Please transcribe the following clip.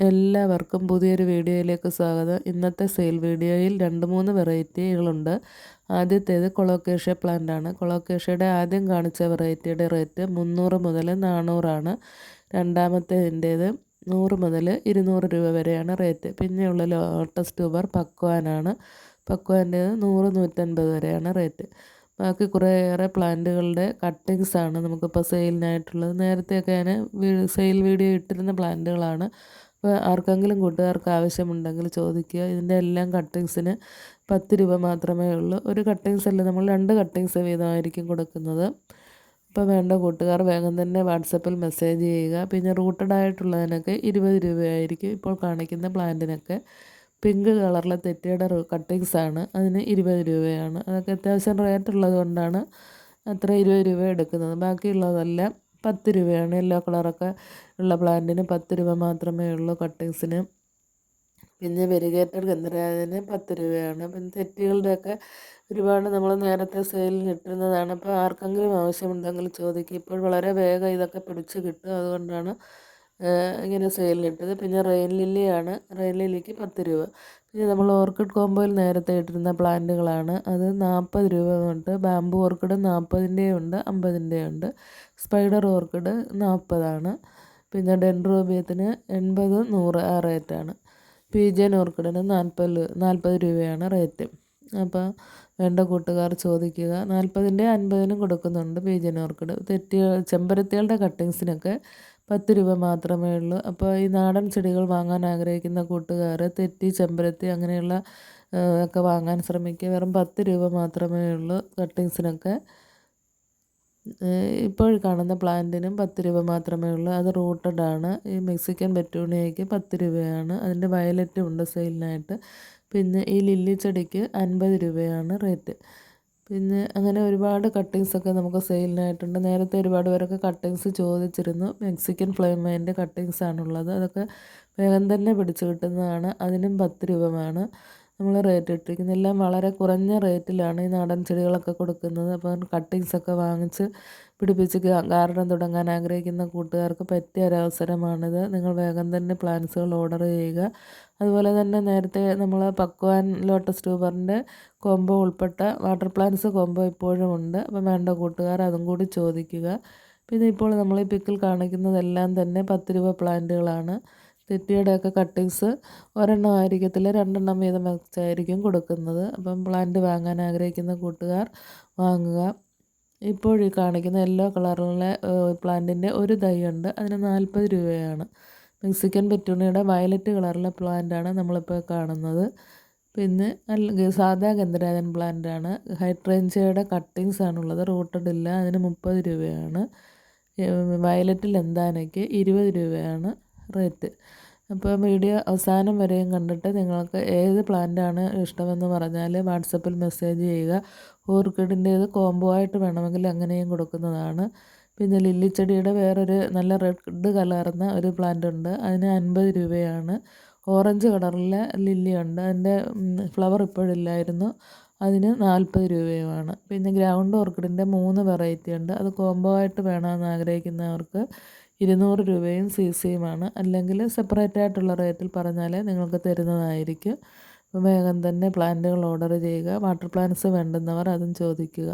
എല്ലാവർക്കും പുതിയൊരു വീഡിയോയിലേക്ക് സ്വാഗതം. ഇന്നത്തെ സെയിൽ വീഡിയോയിൽ 2-3 വെറൈറ്റികളുണ്ട്. ആദ്യത്തേത് കൊളോക്കേഷ്യ പ്ലാന്റ് ആണ്. കൊളോക്കേഷ്യയുടെ ആദ്യം കാണിച്ച വെറൈറ്റിയുടെ റേറ്റ് 300 മുതൽ 400 ആണ്. രണ്ടാമത്തേതിൻ്റേത് 100 മുതൽ 200 രൂപ വരെയാണ് റേറ്റ്. പിന്നെയുള്ള ലോട്ടസ് ട്യൂബർ പക്വാനാണ്. പക്വാൻ്റേത് 100-150 വരെയാണ് റേറ്റ്. ബാക്കി കുറേയേറെ പ്ലാന്റുകളുടെ കട്ടിങ്സ് ആണ് നമുക്കിപ്പോൾ സെയിലിനായിട്ടുള്ളത്. നേരത്തെയൊക്കെ ഞാൻ സെയിൽ വീഡിയോ ഇട്ടിരുന്ന പ്ലാന്റുകളാണ്. അപ്പോൾ ആർക്കെങ്കിലും കൂട്ടുകാർക്ക് ആവശ്യമുണ്ടെങ്കിൽ ചോദിക്കുക. ഇതിൻ്റെ എല്ലാം കട്ടിങ്സിന് 10 രൂപ മാത്രമേ ഉള്ളൂ. ഒരു കട്ടിങ്സ് അല്ല, നമ്മൾ 2 കട്ടിങ്സ് വീതമായിരിക്കും കൊടുക്കുന്നത്. അപ്പോൾ വേണ്ട കൂട്ടുകാർ വേഗം തന്നെ വാട്സപ്പിൽ മെസ്സേജ് ചെയ്യുക. പിന്നെ റൂട്ടഡ് ആയിട്ടുള്ളതിനൊക്കെ 20 രൂപയായിരിക്കും. ഇപ്പോൾ കാണിക്കുന്ന പ്ലാന്റിനൊക്കെ പിങ്ക് കളറിലെ തെറ്റിയുടെ കട്ടിങ്സ് ആണ്, അതിന് 20 രൂപയാണ്. അതൊക്കെ അത്യാവശ്യം റേറ്റ് ഉള്ളത് കൊണ്ടാണ് അത്ര 20 രൂപ എടുക്കുന്നത്. ബാക്കിയുള്ളതെല്ലാം 10 രൂപയാണ്. യെല്ലോ കളറൊക്കെ ഉള്ള പ്ലാന്റിന് 10 രൂപ മാത്രമേ ഉള്ളൂ കട്ടിങ്സിന്. പിന്നെ വെരിഗേറ്റഡ് ഗന്ധരാജന് 10 രൂപയാണ്. പിന്നെ തെറ്റികളുടെയൊക്കെ ഒരുപാട് നമ്മൾ നേരത്തെ സെയിലിന് ഇട്ടിരുന്നതാണ്. അപ്പോൾ ആർക്കെങ്കിലും ആവശ്യമുണ്ടെങ്കിൽ ചോദിക്കും. ഇപ്പോൾ വളരെ വേഗം ഇതൊക്കെ പിടിച്ച് കിട്ടും, അതുകൊണ്ടാണ് ഇങ്ങനെ സെയിലിനിട്ടത്. പിന്നെ റെയിൻ ലില്ലിയാണ്. റെയിൻ ലില്ലിക്ക് 10 രൂപ. പിന്നെ നമ്മൾ ഓർക്കിഡ് കോമ്പോയിൽ നേരത്തെ ഇട്ടിരുന്ന പ്ലാന്റുകളാണ്. അത് 40 രൂപ തൊട്ട് ബാംബു ഓർക്കിഡ് 40-ൻ്റെയും ഉണ്ട്, 50-ൻ്റെയും ഉണ്ട്. സ്പൈഡർ ഓർക്കിഡ് 40 ആണ്. പിന്നെ ഡെൻഡ്രോബിയത്തിന് 80, 100 ആ റേറ്റാണ്. പീജിയൻ ഓർക്കിഡിന് 40 രൂപയാണ് റേറ്റ്. അപ്പോൾ വേണ്ട കൂട്ടുകാർ ചോദിക്കുക. 40-ൻ്റെയും 50-നും കൊടുക്കുന്നുണ്ട് പീജിയൻ ഓർക്കിഡ്. ചെമ്പരത്തികളുടെ കട്ടിങ്സിനൊക്കെ 10 രൂപ മാത്രമേ ഉള്ളൂ. അപ്പോൾ ഈ നാടൻ ചെടികൾ വാങ്ങാൻ ആഗ്രഹിക്കുന്ന കൂട്ടുകാർ തെറ്റി, ചെമ്പരത്തി അങ്ങനെയുള്ള ഒക്കെ വാങ്ങാൻ ശ്രമിക്കുക. വെറും 10 രൂപ മാത്രമേ ഉള്ളൂ കട്ടിങ്സിനൊക്കെ. ഇപ്പോൾ കാണുന്ന പ്ലാന്റിനും 10 രൂപ മാത്രമേ ഉള്ളൂ. അത് റൂട്ടഡ് ആണ്. ഈ മെക്സിക്കൻ പെറ്റൂണിയയ്ക്ക് 10 രൂപയാണ്. അതിൻ്റെ വയലറ്റും ഉണ്ട് സെയിലിനായിട്ട്. പിന്നെ ഈ ലില്ലി ചെടിക്ക് 50 രൂപയാണ് റേറ്റ്. പിന്നെ അങ്ങനെ ഒരുപാട് കട്ടിങ്സൊക്കെ നമുക്ക് സെയിലിനായിട്ടുണ്ട്. നേരത്തെ ഒരുപാട് പേരൊക്കെ കട്ടിങ്സ് ചോദിച്ചിരുന്നു. മെക്സിക്കൻ ഫ്ലെയിമേൻ്റെ കട്ടിങ്സ് ആണുള്ളത്. അതൊക്കെ വേഗം തന്നെ പിടിച്ച് കിട്ടുന്നതാണ്. അതിനും 10 രൂപയാണ് നമ്മൾ റേറ്റ് ഇട്ടിരിക്കുന്നത്. എല്ലാം വളരെ കുറഞ്ഞ റേറ്റിലാണ് ഈ നാടൻ ചെടികളൊക്കെ കൊടുക്കുന്നത്. അപ്പോൾ കട്ടിങ്സൊക്കെ വാങ്ങിച്ച് പിടിപ്പിച്ച് ഗാർഡൻ തുടങ്ങാൻ ആഗ്രഹിക്കുന്ന കൂട്ടുകാർക്ക് പറ്റിയ ഒരവസരമാണിത്. നിങ്ങൾ വേഗം തന്നെ പ്ലാന്റ്സുകൾ ഓർഡർ ചെയ്യുക. അതുപോലെ തന്നെ നേരത്തെ നമ്മൾ പക്വാൻ ലോട്ടസ് ട്യൂബറിൻ്റെ കോംബോ ഉൾപ്പെട്ട വാട്ടർ പ്ലാന്റ്സ് കോംബോ ഇപ്പോഴും ഉണ്ട്. അപ്പം വേണ്ട കൂട്ടുകാർ അതും കൂടി ചോദിക്കുക. പിന്നെ ഇപ്പോൾ നമ്മൾ ഈ പിക്കിൽ കാണിക്കുന്നതെല്ലാം തന്നെ 10 രൂപ പ്ലാന്റുകളാണ്. തെറ്റിയുടെയൊക്കെ കട്ടിങ്സ് ഒരെണ്ണം ആയിരിക്കത്തില്ല, 2 എണ്ണം വീതം വെച്ചായിരിക്കും കൊടുക്കുന്നത്. അപ്പം പ്ലാന്റ് വാങ്ങാൻ ആഗ്രഹിക്കുന്ന കൂട്ടുകാർ വാങ്ങുക. ഇപ്പോൾ ഈ കാണിക്കുന്ന യെല്ലോ കളറിലെ പ്ലാന്റിൻ്റെ ഒരു തൈ ഉണ്ട്, അതിന് 40 രൂപയാണ്. മെക്സിക്കൻ പെറ്റൂണിയുടെ വയലറ്റ് കളറിലെ പ്ലാന്റാണ് നമ്മളിപ്പോൾ കാണുന്നത്. പിന്നെ സാധാ ഗന്ധരാജൻ പ്ലാന്റാണ്. ഹൈഡ്രേഞ്ചയുടെ കട്ടിങ്സ് ആണുള്ളത്, റൂട്ടഡ് ഇല്ല, അതിന് 30 രൂപയാണ്. വയലറ്റ് ലെന്താനയ്ക്ക് 20 രൂപയാണ് റേറ്റ്. അപ്പോൾ വീഡിയോ അവസാനം വരെയും കണ്ടിട്ട് നിങ്ങൾക്ക് ഏത് പ്ലാന്റാണ് ഇഷ്ടമെന്ന് പറഞ്ഞാൽ വാട്സപ്പിൽ മെസ്സേജ് ചെയ്യുക. ഓർക്കിഡിൻ്റേത് കോംബോ ആയിട്ട് വേണമെങ്കിൽ അങ്ങനെയും കൊടുക്കുന്നതാണ്. പിന്നെ ലില്ലിച്ചെടിയുടെ വേറൊരു നല്ല റെഡ് കലർന്ന ഒരു പ്ലാന്റ് ഉണ്ട്, അതിന് 50 രൂപയാണ്. ഓറഞ്ച് കളറിലെ ലില്ലിയുണ്ട്, അതിൻ്റെ ഫ്ലവർ ഇപ്പോഴില്ലായിരുന്നു, അതിന് 40 രൂപയുമാണ്. പിന്നെ ഗ്രൗണ്ട് ഓർക്കിഡിൻ്റെ 3 വെറൈറ്റി ഉണ്ട്. അത് കോംബോ ആയിട്ട് വേണമെന്ന് ആഗ്രഹിക്കുന്നവർക്ക് 200 രൂപയും CCയുമാണ്. അല്ലെങ്കിൽ സെപ്പറേറ്റ് ആയിട്ടുള്ള റേറ്റിൽ പറഞ്ഞാൽ നിങ്ങൾക്ക് തരുന്നതായിരിക്കും. അപ്പോൾ വേഗം തന്നെ പ്ലാന്റുകൾ ഓർഡർ ചെയ്യുക. വാട്ടർ പ്ലാന്റ്സ് വേണ്ടുന്നവർ അതും ചോദിക്കുക.